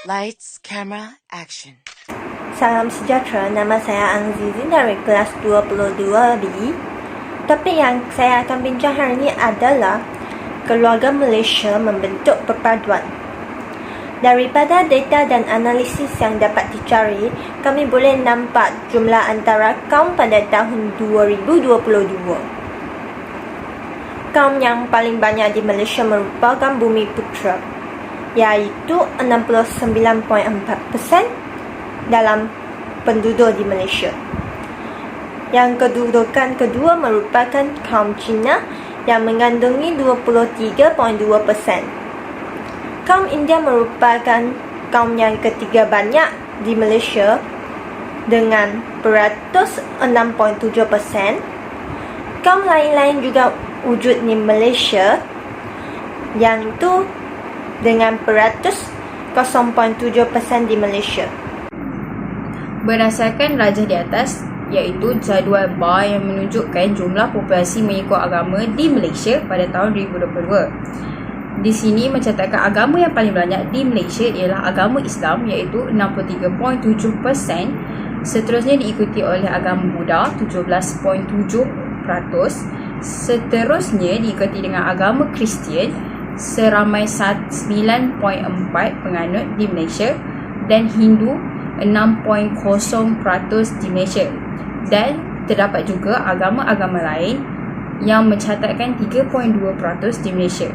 Lights, camera, action. Salam sejahtera, nama saya Angzizin dari kelas 22B. Topik yang saya akan bincang hari ini adalah keluarga Malaysia membentuk perpaduan. Daripada data dan analisis yang dapat dicari, kami boleh nampak jumlah antara kaum pada tahun 2022. Kaum yang paling banyak di Malaysia merupakan Bumiputera, iaitu 69.4% dalam penduduk di Malaysia. Yang kedudukan kedua merupakan kaum Cina yang mengandungi 23.2%. Kaum India merupakan kaum yang ketiga banyak di Malaysia dengan peratus 6.7%. Kaum lain-lain juga wujud di Malaysia yang tu dengan peratus 0.7% di Malaysia. Berdasarkan rajah di atas, iaitu jadual bar yang menunjukkan jumlah populasi mengikut agama di Malaysia pada tahun 2022. Di sini mencatatkan agama yang paling banyak di Malaysia ialah agama Islam iaitu 63.7%, seterusnya diikuti oleh agama Buddha 17.7%, seterusnya diikuti dengan agama Kristian seramai 9.4 penganut di Malaysia dan Hindu 6.0% di Malaysia, dan terdapat juga agama-agama lain yang mencatatkan 3.2% di Malaysia.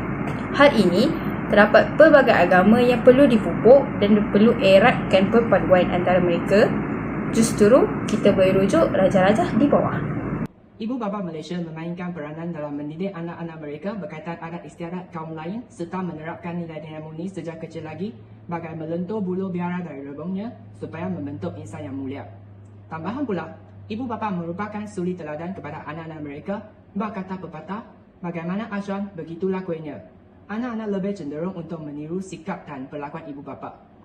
Hal ini terdapat pelbagai agama yang perlu dipupuk dan perlu eratkan perpaduan antara mereka. Justru kita boleh rujuk raja-raja di bawah. Ibu bapa Malaysia memainkan peranan dalam mendidik anak-anak mereka berkaitan adat istiadat kaum lain serta menerapkan nilai-nilai murni sejak kecil lagi bagai melentur bulu biara dari rebungnya supaya membentuk insan yang mulia. Tambahan pula, ibu bapa merupakan suri teladan kepada anak-anak mereka. Berkata pepatah, bagaimana acuan begitulah kuenya. Anak-anak lebih cenderung untuk meniru sikap dan perlakuan ibu bapa.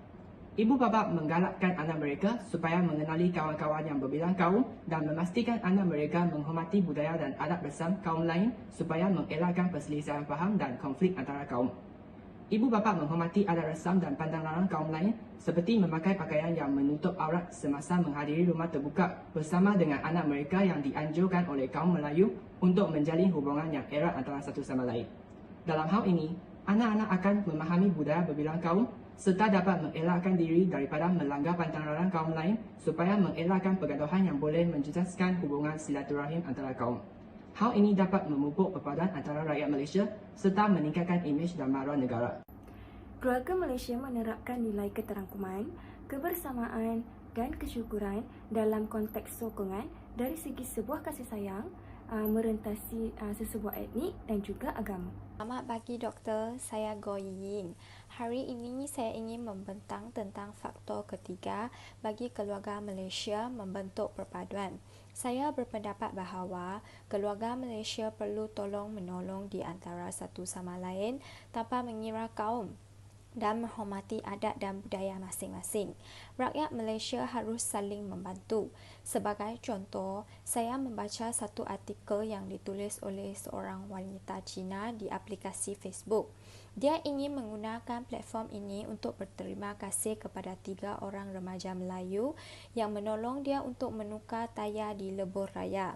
Ibu bapa menggalakkan anak mereka supaya mengenali kawan-kawan yang berbilang kaum dan memastikan anak mereka menghormati budaya dan adat bersam kaum lain supaya mengelakkan perselisihan faham dan konflik antara kaum. Ibu bapa menghormati adat resam dan pandang larang kaum lain seperti memakai pakaian yang menutup aurat semasa menghadiri rumah terbuka bersama dengan anak mereka yang dianjurkan oleh kaum Melayu untuk menjalin hubungan yang erat antara satu sama lain. Dalam hal ini, anak-anak akan memahami budaya berbilang kaum serta dapat mengelakkan diri daripada melanggar pantang larang kaum lain supaya mengelakkan pergaduhan yang boleh menjejaskan hubungan silaturahim antara kaum. Hal ini dapat memupuk perpaduan antara rakyat Malaysia serta meningkatkan imej dan maruah negara. Keluarga Malaysia menerapkan nilai keterangkuman, kebersamaan dan kesyukuran dalam konteks sokongan dari segi sebuah kasih sayang merentasi sesebuah etnik dan juga agama. Selamat pagi doktor, saya Go Ying. Hari ini saya ingin membentang tentang faktor ketiga bagi keluarga Malaysia membentuk perpaduan. Saya berpendapat bahawa keluarga Malaysia perlu tolong-menolong di antara satu sama lain tanpa mengira kaum dan menghormati adat dan budaya masing-masing. Rakyat Malaysia harus saling membantu. Sebagai contoh, saya membaca satu artikel yang ditulis oleh seorang wanita Cina di aplikasi Facebook. Dia ingin menggunakan platform ini untuk berterima kasih kepada 3 orang remaja Melayu yang menolong dia untuk menukar tayar di lebuh raya.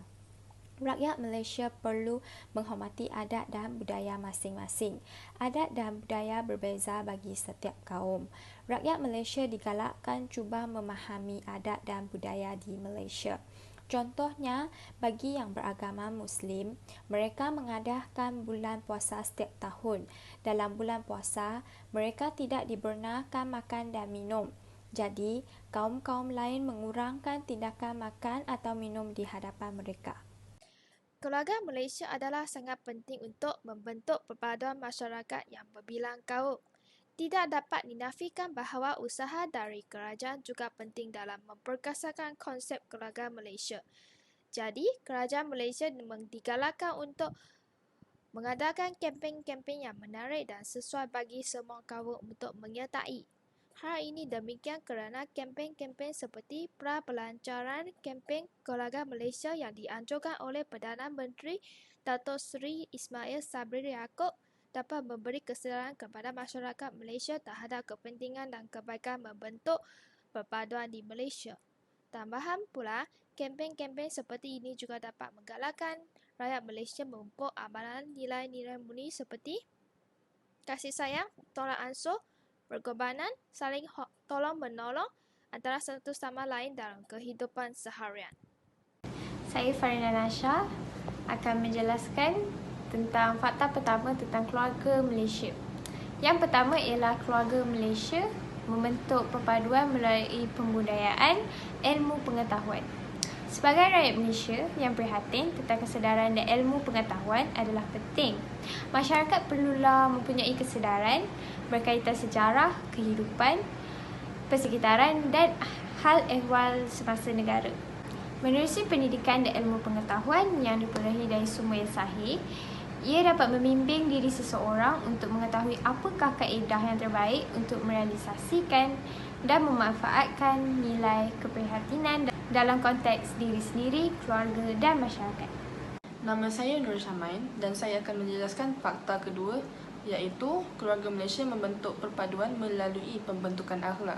Rakyat Malaysia perlu menghormati adat dan budaya masing-masing. Adat dan budaya berbeza bagi setiap kaum. Rakyat Malaysia digalakkan cuba memahami adat dan budaya di Malaysia. Contohnya, bagi yang beragama Muslim, mereka mengadakan bulan puasa setiap tahun. Dalam bulan puasa, mereka tidak dibenarkan makan dan minum. Jadi, kaum-kaum lain mengurangkan tindakan makan atau minum di hadapan mereka. Keluarga Malaysia adalah sangat penting untuk membentuk perpaduan masyarakat yang berbilang kaum. Tidak dapat dinafikan bahawa usaha dari kerajaan juga penting dalam memperkasakan konsep keluarga Malaysia. Jadi, kerajaan Malaysia digalakkan untuk mengadakan kempen-kempen yang menarik dan sesuai bagi semua kaum untuk menyertai. Hal ini demikian kerana kempen-kempen seperti pra-pelancaran kempen keluarga Malaysia yang dianjurkan oleh Perdana Menteri Datuk Seri Ismail Sabri Yaakob dapat memberi kesedaran kepada masyarakat Malaysia terhadap kepentingan dan kebaikan membentuk perpaduan di Malaysia. Tambahan pula, kempen-kempen seperti ini juga dapat menggalakkan rakyat Malaysia memupuk amalan nilai-nilai murni seperti kasih sayang, tolak ansur, berkorbanan, saling tolong-menolong antara satu sama lain dalam kehidupan seharian. Saya Farina Nasha akan menjelaskan tentang fakta pertama tentang keluarga Malaysia. Yang pertama ialah keluarga Malaysia membentuk perpaduan melalui pembudayaan ilmu pengetahuan. Sebagai rakyat Malaysia yang prihatin tentang kesedaran dan ilmu pengetahuan adalah penting. Masyarakat perlulah mempunyai kesedaran berkaitan sejarah, kehidupan, persekitaran dan hal ehwal semasa negara. Menerusi pendidikan dan ilmu pengetahuan yang diperolehi dari sumber yang sahih, ia dapat membimbing diri seseorang untuk mengetahui apakah kaedah yang terbaik untuk merealisasikan dan memanfaatkan nilai keprihatinan dalam konteks diri sendiri, keluarga dan masyarakat. Nama saya Nur Syamain dan saya akan menjelaskan fakta kedua, iaitu keluarga Malaysia membentuk perpaduan melalui pembentukan akhlak.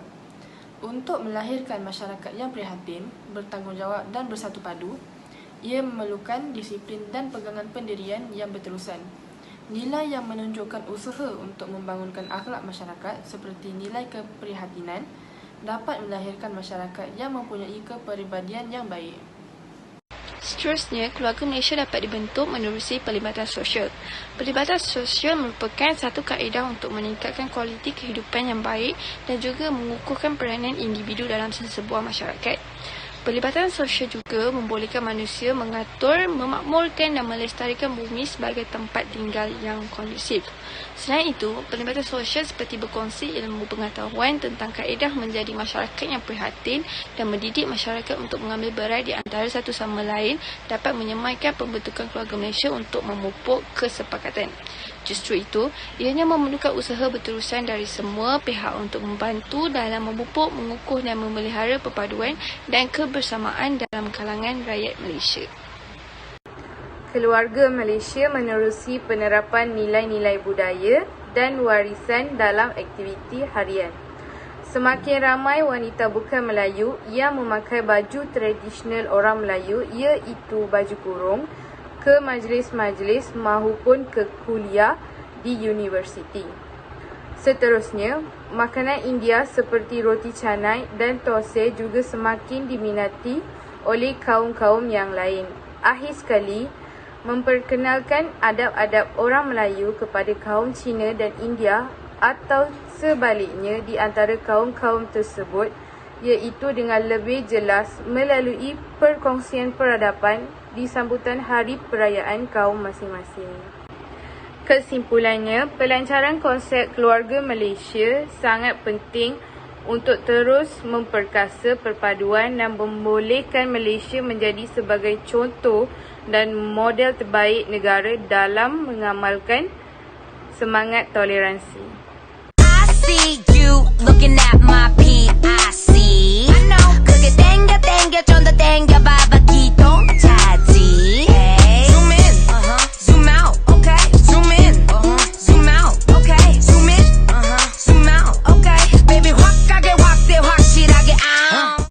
Untuk melahirkan masyarakat yang prihatin, bertanggungjawab dan bersatu padu, ia memerlukan disiplin dan pegangan pendirian yang berterusan. Nilai yang menunjukkan usaha untuk membangunkan akhlak masyarakat seperti nilai keprihatinan dapat melahirkan masyarakat yang mempunyai kepribadian yang baik. Seterusnya, keluarga Malaysia dapat dibentuk menerusi pelibatan sosial. Pelibatan sosial merupakan satu kaedah untuk meningkatkan kualiti kehidupan yang baik dan juga mengukuhkan peranan individu dalam sesebuah masyarakat. Pelibatan sosial juga membolehkan manusia mengatur, memakmurkan dan melestarikan bumi sebagai tempat tinggal yang kondusif. Selain itu, pelibatan sosial seperti berkongsi ilmu pengetahuan tentang kaedah menjadi masyarakat yang prihatin dan mendidik masyarakat untuk mengambil berat di antara satu sama lain dapat menyemaikan pembentukan keluarga Malaysia untuk memupuk kesepakatan. Justru itu, ianya memerlukan usaha berterusan dari semua pihak untuk membantu dalam memupuk, mengukuh dan memelihara perpaduan dan kebersamaan dalam kalangan rakyat Malaysia. Keluarga Malaysia menerusi penerapan nilai-nilai budaya dan warisan dalam aktiviti harian. Semakin ramai wanita bukan Melayu yang memakai baju tradisional orang Melayu, iaitu baju kurung, ke majlis-majlis maupun ke kuliah di universiti. Seterusnya, makanan India seperti roti canai dan thosai juga semakin diminati oleh kaum-kaum yang lain. Akhir sekali, memperkenalkan adab-adab orang Melayu kepada kaum Cina dan India atau sebaliknya di antara kaum-kaum tersebut, iaitu dengan lebih jelas melalui perkongsian peradaban di sambutan hari perayaan kaum masing-masing. Kesimpulannya, pelancaran konsep keluarga Malaysia sangat penting untuk terus memperkasa perpaduan dan membolehkan Malaysia menjadi sebagai contoh dan model terbaik negara dalam mengamalkan semangat toleransi. I see you looking at